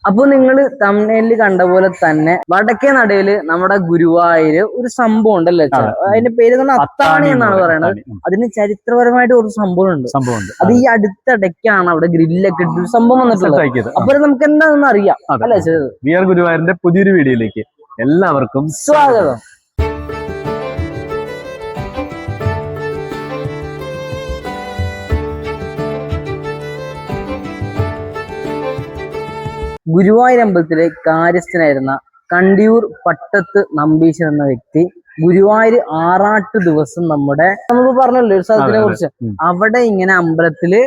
അപ്പൊ നിങ്ങൾ തമിഴ്നാട്ടിൽ കണ്ട പോലെ തന്നെ വടക്കേ നടയില് നമ്മുടെ ഗുരുവായൂര് ഒരു സംഭവം ഉണ്ടല്ലോ അതിന്റെ പേര് തന്നെ അത്താണി എന്നാണ് പറയുന്നത്. അതിന് ചരിത്രപരമായിട്ട് ഒരു സംഭവം ഉണ്ട്. അത് ഈ അടുത്തിടയ്ക്കാണ് അവിടെ ഗ്രില്ലൊക്കെ ഇട്ട് സംഭവം വന്നിട്ടുള്ളത്. അപ്പൊ നമുക്ക് എന്താണെന്ന് അറിയാം അല്ലേ? ഗുരുവായൂരിന്റെ പുതിയൊരു വീഡിയോയിലേക്ക് എല്ലാവർക്കും സ്വാഗതം. ഗുരുവായൂർ അമ്പലത്തിലെ കാര്യസ്ഥനായിരുന്ന കണ്ടിയൂർ പട്ടത്ത് നമ്പീശൻ എന്ന വ്യക്തി ഗുരുവായൂർ ആറാട്ട് ദിവസം നമുക്ക് പറഞ്ഞല്ലോ ഒരു സ്ഥലത്തിനെ കുറിച്ച്, അവിടെ ഇങ്ങനെ അമ്പലത്തില്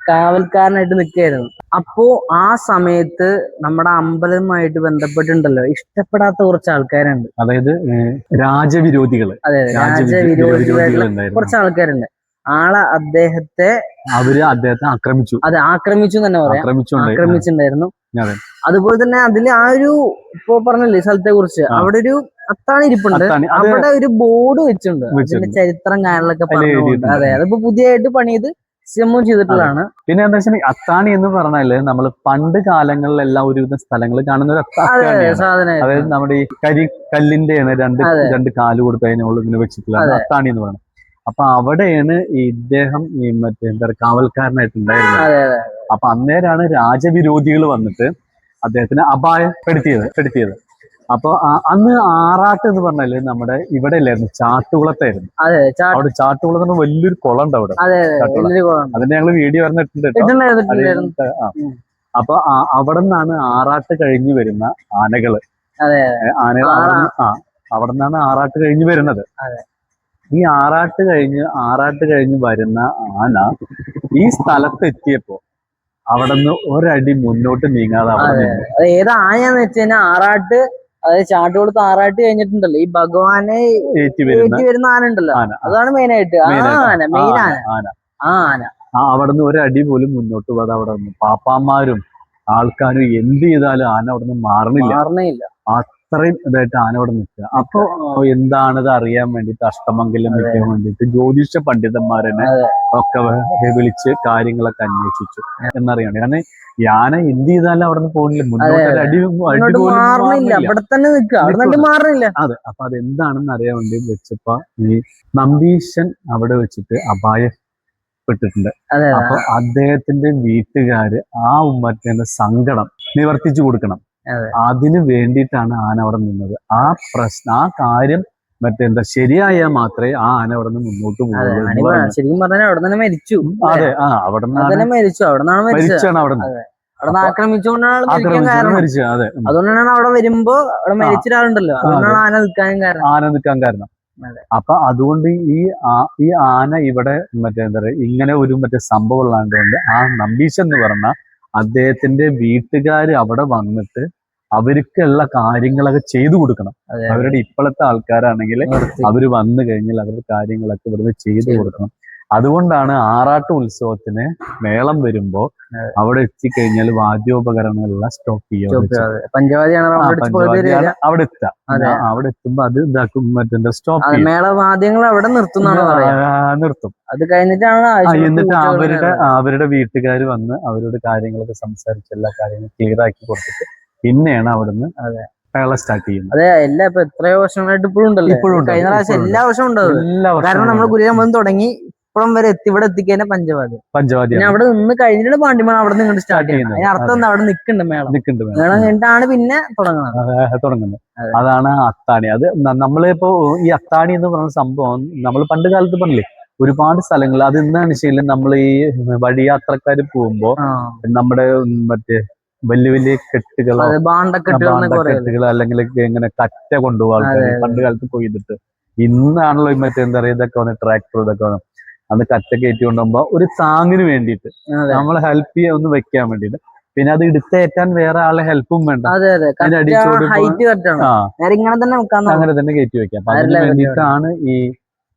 കാവൽക്കാരനായിട്ട് നിൽക്കുകയായിരുന്നു. അപ്പോ ആ സമയത്ത് നമ്മുടെ അമ്പലവുമായിട്ട് ബന്ധപ്പെട്ടുണ്ടല്ലോ ഇഷ്ടപ്പെടാത്ത കുറച്ച് ആൾക്കാരുണ്ട്, അതായത് രാജവിരോധികൾ. അതെ, രാജവിരോധികളായിട്ടുള്ള കുറച്ച് ആൾക്കാരുണ്ട്. അദ്ദേഹത്തെ ആക്രമിച്ചു. അതെ, ആക്രമിച്ചു തന്നെ പറയാം, ആക്രമിച്ചിട്ടുണ്ടായിരുന്നു. അതുപോലെ തന്നെ അതിൽ ആ ഒരു ഇപ്പൊ പറഞ്ഞല്ലേ സ്ഥലത്തെ കുറിച്ച്, അവിടെ ഒരു അത്താണി ഇരിപ്പുണ്ട്. അവിടെ ഒരു ബോർഡ് വെച്ചിട്ടുണ്ട്, അതിന്റെ ചരിത്രം കാര്യങ്ങളൊക്കെ പറഞ്ഞുകൊണ്ട്. അതെ, അതിപ്പോ പുതിയതായിട്ട് പണിയത് ചെയ്തിട്ടുള്ളതാണ്. പിന്നെ എന്താ വെച്ചാൽ അത്താണി എന്ന് പറഞ്ഞാല് നമ്മള് പണ്ട് കാലങ്ങളിലെല്ലാം ഒരുവിധ സ്ഥലങ്ങൾ കാണുന്ന ഒരു സാധനം. അതായത് നമ്മുടെ ഈ കല്ലിന്റെ രണ്ട് കാല് കൊടുത്ത് അതിനുള്ള ഇങ്ങനെ വെച്ചിട്ടുള്ള അത്താണി എന്ന് പറയുന്നത്. അപ്പൊ അവിടെയാണ് ഇദ്ദേഹം ഈ മറ്റേ എന്താ പറയുക കാവൽക്കാരനായിട്ടുണ്ടായിരുന്നത്. അപ്പൊ അന്നേരാണ് രാജവിരോധികൾ വന്നിട്ട് അദ്ദേഹത്തിന് അപായപ്പെടുത്തിയത്. അപ്പൊ അന്ന് ആറാട്ട് എന്ന് പറഞ്ഞാല് നമ്മുടെ ഇവിടെ അല്ലായിരുന്നു, ചാട്ടുകുളത്തായിരുന്നു. അവിടെ ചാട്ടുകുളത്തിന് വലിയൊരു കുളം ഉണ്ട് അവിടെ. അതിന്റെ ഞങ്ങള് വീഡിയോ പറഞ്ഞിട്ടുണ്ട്. അപ്പൊ അവിടെ നിന്നാണ് ആറാട്ട് കഴിഞ്ഞു വരുന്ന ആനകള്. അവിടെ നിന്നാണ് ആറാട്ട് കഴിഞ്ഞു വരുന്നത്. ഈ ആറാട്ട് കഴിഞ്ഞ് വരുന്ന ആന ഈ സ്ഥലത്ത് എത്തിയപ്പോ അവിടെ നിന്ന് ഒരടി മുന്നോട്ട് നീങ്ങാതെ ഏത് ആനയാന്ന് വെച്ച് കഴിഞ്ഞാൽ ആറാട്ട്, അതായത് ചാട്ടുകൊടുത്ത് ആറാട്ട് കഴിഞ്ഞിട്ടുണ്ടല്ലോ ഈ ഭഗവാനെ ഏറ്റി വരുന്ന ആന ഉണ്ടല്ലോ, അതാണ് മെയിനായിട്ട് ആന. അവിടെ നിന്ന് ഒരടി പോലും മുന്നോട്ട് പോകാതെ അവിടെ നിന്ന് പാപ്പാന്മാരും ആൾക്കാരും എന്ത് ചെയ്താലും ആന അവിടെ നിന്ന് മാറണില്ല. അത്രയും ഇതായിട്ട് ആന അവിടെ നിൽക്കുക. അപ്പൊ എന്താണിത് അറിയാൻ വേണ്ടിയിട്ട് അഷ്ടമംഗലം വെക്കാൻ വേണ്ടിയിട്ട് ജ്യോതിഷ പണ്ഡിതന്മാരെന്നെ ഒക്കെ വിളിച്ച് കാര്യങ്ങളൊക്കെ അന്വേഷിച്ചു എന്നറിയാൻ. കാരണം ആന എന്ത് ചെയ്താലും അവിടെ നിന്ന് പോകുന്നില്ല, മുന്നോട്ട് അടി മാറില്ല. അതെ, അപ്പൊ അതെന്താണെന്ന് അറിയാൻ വേണ്ടി വെച്ചപ്പോ ഈ നമ്പീശൻ അവിടെ വെച്ചിട്ട് അപായപ്പെട്ടിട്ടുണ്ട്. അപ്പൊ അദ്ദേഹത്തിന്റെ വീട്ടുകാര് ആ ഉമ്മത്തിന്റെ സങ്കടം നിവർത്തിച്ചു കൊടുക്കണം, അതിന് വേണ്ടിയിട്ടാണ് ആന അവിടെ നിന്നത്. ആ കാര്യം മറ്റെന്താ ശരിയായാൽ മാത്രമേ ആ ആന അവിടെ നിന്ന് മുന്നോട്ട് പോകുള്ളൂ. ശരിക്കും പറഞ്ഞാൽ അവിടെ തന്നെ മരിച്ചു. അതെ, അവിടെ മരിച്ചാണ് അവിടെ നിന്ന് ആക്രമിച്ചുകൊണ്ടാണ് മരിച്ചത്. അതെ, അതുകൊണ്ടാണ് അവിടെ വരുമ്പോ അവിടെ മരിച്ച ഒരാളുണ്ടല്ലോ, അതുകൊണ്ടാണ് ആന നിൽക്കാൻ കാരണം. അപ്പൊ അതുകൊണ്ട് ഈ ആന ഇവിടെ എന്താ പറയുക ഇങ്ങനെ ഒരു സംഭവം ഉള്ളതുകൊണ്ട് ആ നമ്പീശൻ എന്ന് പറഞ്ഞ അദ്ദേഹത്തിന്റെ വീട്ടുകാര് അവിടെ വന്നിട്ട് അവർക്കുള്ള കാര്യങ്ങളൊക്കെ ചെയ്തു കൊടുക്കണം. അവരുടെ ഇപ്പോഴത്തെ ആൾക്കാരാണെങ്കിൽ അവര് വന്നു കഴിഞ്ഞാൽ അവരുടെ കാര്യങ്ങളൊക്കെ ഇവിടുന്ന് ചെയ്തു കൊടുക്കണം. അതുകൊണ്ടാണ് ആറാട്ട് ഉത്സവത്തിന് മേളം വരുമ്പോ അവിടെ എത്തിക്കഴിഞ്ഞാൽ വാദ്യോപകരണങ്ങളെല്ലാം സ്റ്റോപ്പ് ചെയ്യാം. അവിടെ എത്തുമ്പോ അത് ഇതാക്കും, സ്റ്റോപ്പ് ചെയ്യും. മേളവാദ്യങ്ങൾ അവിടെ നിർത്തും. അത് കഴിഞ്ഞിട്ടാണ് എന്നിട്ട് അവരുടെ വീട്ടുകാർ വന്ന് അവരോട് കാര്യങ്ങളൊക്കെ സംസാരിച്ച് എല്ലാ കാര്യങ്ങളും ക്ലിയർ ആക്കി കൊടുത്തിട്ട് പിന്നെയാണ് അവിടുന്ന് മേളം സ്റ്റാർട്ട് ചെയ്യുന്നത്. അതെ, എല്ലാം ഇപ്പൊ എത്രയോ വർഷങ്ങളായിട്ട് ഇപ്പോഴും ഉണ്ടല്ലോ. കഴിഞ്ഞ പ്രാവശ്യം എല്ലാ വർഷവും ഉണ്ടാവും. കാരണം നമ്മൾ ഗുരുവായൂർ തുടങ്ങി ഇപ്പോഴും വരെ ഇവിടെ എത്തിക്കഴിഞ്ഞാൽ പഞ്ചവാദ്യം. പിന്നെ അവിടെ നിന്ന് കഴിഞ്ഞിട്ട് പാണ്ടിമേളം അവിടെ നിന്ന് ഇങ്ങോട്ട് സ്റ്റാർട്ട് ചെയ്യുന്നത്. അതിനർത്ഥം എന്താ, അവിടെ നിൽക്കുന്നുണ്ട് മേളം കഴിഞ്ഞിട്ടാണ് പിന്നെ തുടങ്ങുന്നത്. അതാണ് അത്താണി. അത് നമ്മളിപ്പോ ഈ അത്താണി എന്ന് പറയുന്ന സംഭവം നമ്മൾ പണ്ട് കാലത്ത് പറഞ്ഞില്ലേ ഒരുപാട് സ്ഥലങ്ങൾ. അത് എന്താണെന്ന് വെച്ചാൽ നമ്മൾ ഈ വഴിയാത്രക്കാർ പോകുമ്പോ നമ്മുടെ മറ്റേ വലിയ കെട്ടുകളോ കെട്ടുകൾ അല്ലെങ്കിൽ ഇങ്ങനെ കറ്റ കൊണ്ടുപോകാൻ ആൾക്കാർ പണ്ട് കാലത്ത് പോയിട്ട്, ഇന്നാണല്ലോ എന്താ പറയുക ഇതൊക്കെ വന്ന് ട്രാക്ടർ ഇതൊക്കെ വന്നു. അന്ന് കറ്റ കയറ്റി കൊണ്ടുപോകുമ്പോ ഒരു താങ്ങിന് വേണ്ടിയിട്ട് നമ്മളെ ഹെൽപ്പ് ചെയ്യാൻ ഒന്ന് വെക്കാൻ വേണ്ടിയിട്ട്, പിന്നെ അത് എടുത്തേറ്റാൻ വേറെ ആളെ ഹെൽപ്പും വേണ്ട, അങ്ങനെ തന്നെ കയറ്റി വെക്കാം. അപ്പൊ അതിന് വേണ്ടിയിട്ടാണ്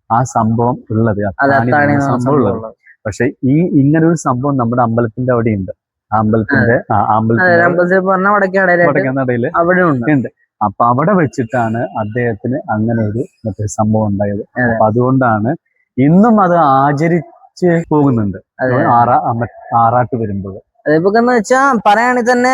ആ സംഭവം ഉള്ളത്, സംഭവം ഉള്ളത്. പക്ഷെ ഇങ്ങനെ ഒരു സംഭവം നമ്മുടെ അമ്പലത്തിന്റെ അവിടെ ഉണ്ട്. അമ്പലത്തിന്റെ വടക്കേനടയില് ഉണ്ട്. അപ്പൊ അവിടെ വെച്ചിട്ടാണ് അദ്ദേഹത്തിന് അങ്ങനെ ഒരു സംഭവം ഉണ്ടായത്. അപ്പൊ അതുകൊണ്ടാണ് ഇന്നും അത് ആചരിച്ച് പോകുന്നുണ്ട് ആറാട്ട് വരുമ്പോൾ. അതേപോലെ വെച്ചാ പറയുകയാണെങ്കിൽ തന്നെ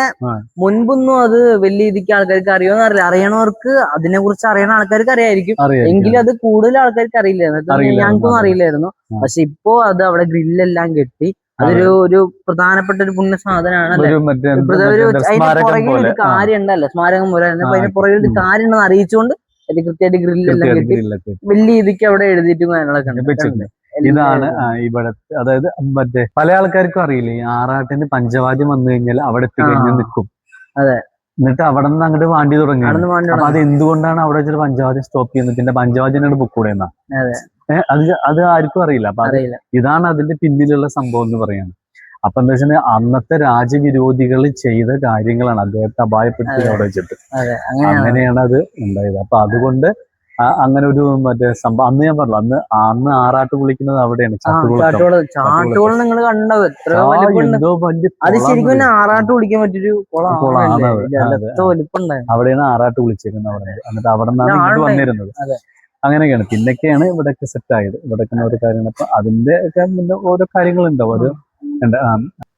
മുൻപൊന്നും അത് വലിയ രീതിക്ക് ആൾക്കാർക്ക് അറിയുമെന്ന് അറിയില്ല. അറിയണവർക്ക് അതിനെ കുറിച്ച് അറിയണ ആൾക്കാർക്ക് അറിയായിരിക്കും, എങ്കിലും അത് കൂടുതൽ ആൾക്കാർക്ക് അറിയില്ലായിരുന്നു. ഞങ്ങൾക്കൊന്നും അറിയില്ലായിരുന്നു. പക്ഷെ ഇപ്പോ അത് അവിടെ ഗ്രില്ലെല്ലാം കെട്ടി ഒരു പ്രധാനപ്പെട്ട ഒരു പുണ്യ സാധനമാണ്. അതിന്റെ പുറകിൽ ഒരു കാര്യം ഉണ്ടല്ലോ, സ്മാരകം പോലെ. അതിന്റെ പുറകിൽ ഒരു കാര്യം ഉണ്ടെന്ന് അറിയിച്ചുകൊണ്ട് അത് കൃത്യമായിട്ട് ഗ്രില്ലെല്ലാം കെട്ടി വലിയ രീതിക്ക് അവിടെ എഴുതിയിട്ടും കാര്യങ്ങളൊക്കെ. ഇതാണ് ഇവിടെ, അതായത് മറ്റേ പല ആൾക്കാർക്കും അറിയില്ല, ഈ ആറാട്ടിന് പഞ്ചവാദ്യം വന്നു കഴിഞ്ഞാൽ അവിടെ എത്തിക്കഴിഞ്ഞാൽ നിൽക്കും. അതെ. എന്നിട്ട് അവിടെ നിന്ന് അങ്ങോട്ട് വാണ്ടി തുടങ്ങി. അപ്പൊ അത് എന്തുകൊണ്ടാണ് അവിടെ വെച്ചിട്ട് പഞ്ചവാദ്യം സ്റ്റോപ്പ് ചെയ്യുന്നത്, പിന്നെ പഞ്ചവാദ്യം ബുക്ക് കൂടെ എന്നാ അത് ആർക്കും അറിയില്ല. അപ്പൊ ഇതാണ് അതിന്റെ പിന്നിലുള്ള സംഭവം എന്ന് പറയുന്നത്. അപ്പൊ എന്താ വെച്ചാൽ അന്നത്തെ രാജ്യവിരോധികൾ ചെയ്ത കാര്യങ്ങളാണ് അദ്ദേഹത്തെ അപായപ്പെടുത്തി അവിടെ വെച്ചിട്ട്. അങ്ങനെയാണ് അത് ഉണ്ടായത്. അപ്പൊ അതുകൊണ്ട് അങ്ങനെ ഒരു മറ്റേ സംഭവം അന്ന് ഞാൻ പറഞ്ഞു, അന്ന് ആറാട്ട് കുളിക്കുന്നത് അവിടെയാണ്. ചാട്ടുകൾ നിങ്ങൾ കണ്ടത് എന്തോ വലിയ, അത് ശരിക്കും ആറാട്ട് കുളിക്കാൻ പറ്റിയൊരു കുളമാണ്. അവിടെയാണ് ആറാട്ട് കുളിച്ചിരുന്നത്. അവിടെ എന്നിട്ട് അവിടെ നിന്നാണ് ഇങ്ങോട്ട് വന്നിരുന്നത്. അങ്ങനെയൊക്കെയാണ്. പിന്നൊക്കെയാണ് ഇവിടെയൊക്കെ സെറ്റ് ആയത്. ഇവിടെയൊക്കെ ഓരോ കാര്യങ്ങൾ. അപ്പൊ അതിന്റെ ഒക്കെ ഓരോ കാര്യങ്ങളുണ്ടാവും. അത്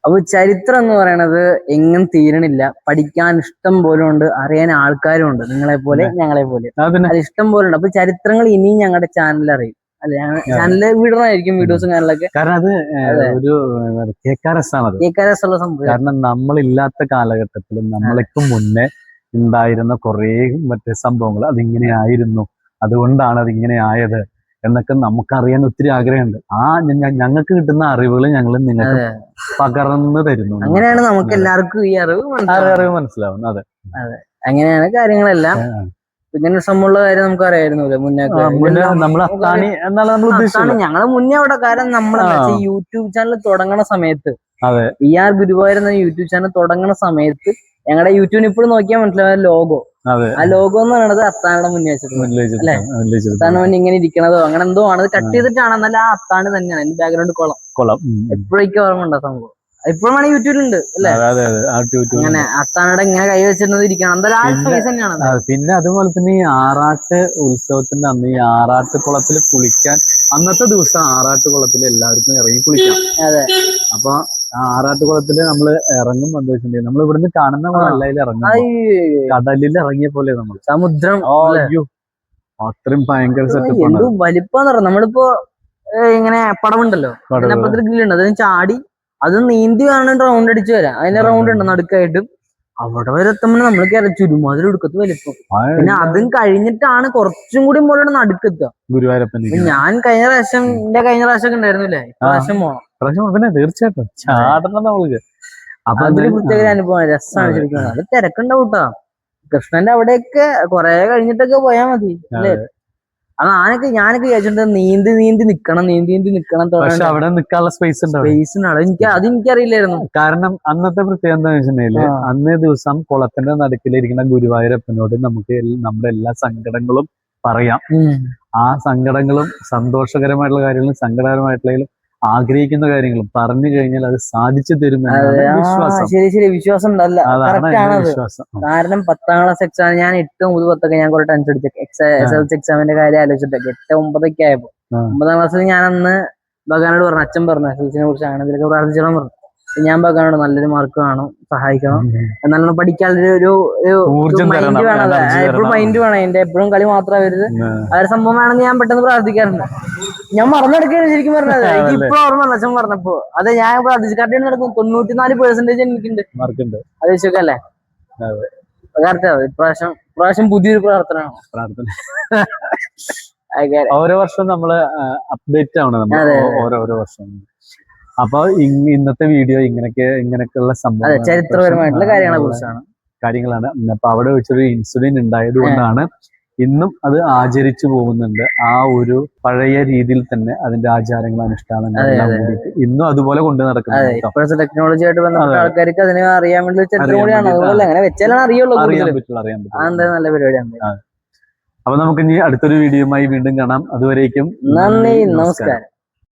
അപ്പൊ ചരിത്രം എന്ന് പറയണത് എങ്ങും തീരണില്ല. പഠിക്കാൻ ഇഷ്ടം പോലെ ഉണ്ട്, അറിയാൻ ആൾക്കാരും ഉണ്ട്, നിങ്ങളെ പോലെ ഞങ്ങളെ പോലെ. അത് ഇഷ്ടം പോലെ ഉണ്ട്. അപ്പൊ ചരിത്രങ്ങൾ ഇനിയും ഞങ്ങളുടെ ചാനലിൽ അറിയും. അല്ലെ, ചാനലിൽ വിടണമായിരിക്കും വീഡിയോസും കാര്യങ്ങളൊക്കെ. കാരണം അത് ഒരു കേൾക്കാരസുള്ള സംഭവം. കാരണം നമ്മളില്ലാത്ത കാലഘട്ടത്തിലും നമ്മളൊക്കെ മുന്നേ ഉണ്ടായിരുന്ന കുറെ മറ്റേ സംഭവങ്ങൾ അതിങ്ങനെയായിരുന്നു, അതുകൊണ്ടാണ് അതിങ്ങനെ ആയത് എന്നൊക്കെ നമുക്കറിയാൻ ഒത്തിരി ആഗ്രഹമുണ്ട്. ഞങ്ങൾക്ക് കിട്ടുന്ന അറിവുകൾ ഞങ്ങൾ നിങ്ങൾക്ക് പകർന്നു തരുന്നു. അങ്ങനെയാണ് നമുക്ക് എല്ലാവർക്കും ഈ അറിവ് മനസ്സിലാവും. അതെ, അങ്ങനെയാണ് കാര്യങ്ങളെല്ലാം. ഇങ്ങനെ സംഭവമുള്ള കാര്യം നമുക്ക് അറിയായിരുന്നല്ലോ മുന്നേ. ഞങ്ങള് മുന്നേ അവിടെ കാര്യം നമ്മളെ യൂട്യൂബ് ചാനൽ തുടങ്ങണ സമയത്ത്, PR ഗുരുവായൂർ എന്ന യൂട്യൂബ് ചാനൽ തുടങ്ങണ സമയത്ത് ഞങ്ങളുടെ യൂട്യൂബിന് ഇപ്പോഴും നോക്കിയാൽ മനസ്സിലാവും ലോഗോ. ആ ലോഗോ എന്ന് പറയുന്നത് അത്താണിയുടെ മുന്നേ വെച്ചിട്ടുണ്ട് അല്ലെ. അത്താണിന് മുന്നേ ഇങ്ങനെ ഇരിക്കണതോ അങ്ങനെ എന്തോ ആണ്. അത് കട്ട് ചെയ്തിട്ടാണ്, എന്നാലും ആ അത്താണി തന്നെയാണ്. അതിന്റെ ബാക്ക്ഗ്രൗണ്ട് കുളം. എപ്പോഴേക്കും ഓർമ്മ ഉണ്ടോ സംഭവം? ഇപ്പോഴും യൂട്യൂബിലുണ്ട് അല്ലെ. അങ്ങനെ അത്താണിയുടെ ഇങ്ങനെ കൈ വെച്ചിരുന്നത് ഇരിക്കണം. എന്തായാലും ആ സ്പേസ് തന്നെയാണ്. പിന്നെ അതുപോലെ തന്നെ ഈ ആറാട്ട് ഉത്സവത്തിന്റെ അന്ന് ഈ ആറാട്ട് കുളത്തിൽ കുളിക്കാൻ, അന്നത്തെ ദിവസം ആറാട്ട് കുളത്തിൽ എല്ലാവർക്കും ഇറങ്ങി കുളിക്കാം. അതെ. അപ്പൊ ആറാട്ട് കുളത്തില് നമ്മള് ഇറങ്ങുമ്പോ എന്താ വെച്ചിട്ടുണ്ടെങ്കിൽ നമ്മൾ ഇവിടുന്ന് കാണുന്ന വെള്ളയിൽ ഇറങ്ങും, കടലിൽ ഇറങ്ങിയ പോലെ നമ്മൾ സമുദ്രം. അത്രയും ഭയങ്കര സെറ്റപ്പ്. എന്ത് വലിപ്പാന്ന് പറഞ്ഞ, നമ്മളിപ്പോ ഇങ്ങനെ പടമുണ്ടല്ലോ, അതിനപ്പുറത്ത് ഗ്രില്ലുണ്ട്, അതിന് ചാടി അത് നീന്തി കാണാൻ റൗണ്ട് അടിച്ചു വരാം. അതിന്റെ റൗണ്ട് ഉണ്ട് നടുക്കായിട്ട്. അവിടെ വരെ എത്തുമ്പോൾ നമ്മൾ ചുരുമാതിരി എടുക്കത്ത് വലിപ്പം. പിന്നെ അതും കഴിഞ്ഞിട്ടാണ് കുറച്ചും കൂടി മുകളിൽ നടുക്കെത്തുക ഗുരുവായൂരപ്പൻ. ഞാൻ കഴിഞ്ഞ പ്രാവശ്യം ഒക്കെ ഉണ്ടായിരുന്നില്ലേ, ഇപ്രാവശ്യം പോണം. പിന്നെ തീർച്ചയായിട്ടും ചാടണം നമ്മൾക്ക്. അപ്പൊ അതൊരു പ്രത്യേക അനുഭവമാണ്, രസമാണ് ശരിക്കും. അത് തിരക്കുണ്ടാവും കേട്ടോ. കൃഷ്ണന്റെ അവിടെയൊക്കെ കൊറേ കഴിഞ്ഞിട്ടൊക്കെ പോയാ മതി അല്ലേ. അത് ഞാനൊക്കെ വിചാരിച്ചിട്ടുണ്ട് നീന്തി നിക്കണം. പക്ഷെ അവിടെ നിൽക്കാനുള്ള സ്പേസ് ഉണ്ട്. അതെനിക്കറിയില്ലായിരുന്നു. കാരണം അന്നത്തെ പ്രത്യേകത എന്താ വെച്ചിട്ടുണ്ടെങ്കിൽ അന്നേ ദിവസം കുളത്തിന്റെ നടുക്കിലിരിക്കുന്ന ഗുരുവായൂരപ്പനോട് നമുക്ക് നമ്മുടെ എല്ലാ സങ്കടങ്ങളും പറയാം. ആ സങ്കടങ്ങളും സന്തോഷകരമായിട്ടുള്ള കാര്യങ്ങളും സങ്കടകരമായിട്ടുള്ള ആഗ്രഹിക്കുന്ന കാര്യങ്ങളും പറഞ്ഞു കഴിഞ്ഞാൽ അത് സാധിച്ചു തരുമെന്നാണ് വിശ്വാസം. ശരി, വിശ്വാസം ഉണ്ടല്ല. കാരണം 10ാം ക്ലാസ് എക്സാം ഞാൻ 8, 9, 10 ഞാൻ കുറെ ടെൻഷൻ അടിച്ചു. SLC എക്സാമിന്റെ കാര്യം ആലോചിച്ചിട്ടൊക്കെ 8, 9 ആയപ്പോ 9ാം ക്ലാസ്സിൽ ഞാൻ അന്ന് ഭഗവാനോട് പറഞ്ഞു, അച്ഛൻ പറഞ്ഞു SLCനെ കുറിച്ച് അങ്ങനെ ഇതിലൊക്കെ പ്രാർത്ഥിച്ചോളാൻ പറഞ്ഞു. ഞാൻ ഭഗവാനോട് നല്ലൊരു മാർക്ക് വേണം, സഹായിക്കണം, എന്നാലും പഠിക്കാനൊരു മൈൻഡ് വേണം. എപ്പോഴും മൈൻഡ് വേണം, എന്റെ എപ്പോഴും കളി മാത്രമാവരുത്. ആ ഒരു സംഭവം വേണമെന്ന് ഞാൻ പെട്ടെന്ന് പ്രാർത്ഥിക്കാറുണ്ട്. ഞാൻ മറന്നെടുക്കുകയാണ് ശരിക്കും പറഞ്ഞത്. എനിക്ക് ഇപ്പൊ ഓർമ്മ അച്ഛൻ പറഞ്ഞപ്പോ. അതെ, ഞാൻ പ്രാർത്ഥിച്ചു. കറക്റ്റ് നടക്കും. 94% എനിക്കുണ്ട്. അത് വിശ്വക്കല്ലേ. ഇപ്രാവശ്യം പുതിയൊരു പ്രാർത്ഥന. ഓരോ വർഷം നമ്മള് അപ്ഡേറ്റ് ആവണം ഓരോ വർഷം. അപ്പൊ ഇന്നത്തെ വീഡിയോ ഇങ്ങനെയൊക്കെയുള്ള സംഭവം ചരിത്രപരമായിട്ടുള്ള കാര്യങ്ങളാണ്. അപ്പൊ അവിടെ വെച്ചൊരു ഇൻസിഡന്റ് ഉണ്ടായത് കൊണ്ടാണ് ഇന്നും അത് ആചരിച്ചു പോകുന്നുണ്ട്. ആ ഒരു പഴയ രീതിയിൽ തന്നെ അതിന്റെ ആചാരങ്ങൾ, അനുഷ്ഠാനങ്ങളെല്ലാം കൂടിയിട്ട് ഇന്നും അതുപോലെ കൊണ്ടു നടക്കുന്നത്. ഇപ്പോഴത്തെ ടെക്നോളജി ആയിട്ട് ബന്ധപ്പെട്ട ആൾക്കാർക്ക് അതിനെ അറിയാൻ വേണ്ടി ചരിത്രം കൂടിയാണ്. അതുപോലെ അങ്ങനെ വെച്ചാലാണ് അറിയാൻ പറ്റുള്ളൂ. നല്ല പരിപാടിയാണ്. അപ്പൊ നമുക്ക് ഇനി അടുത്തൊരു വീഡിയോയുമായി വീണ്ടും കാണാം. അതുവരേക്കും നന്ദി, നമസ്കാരം.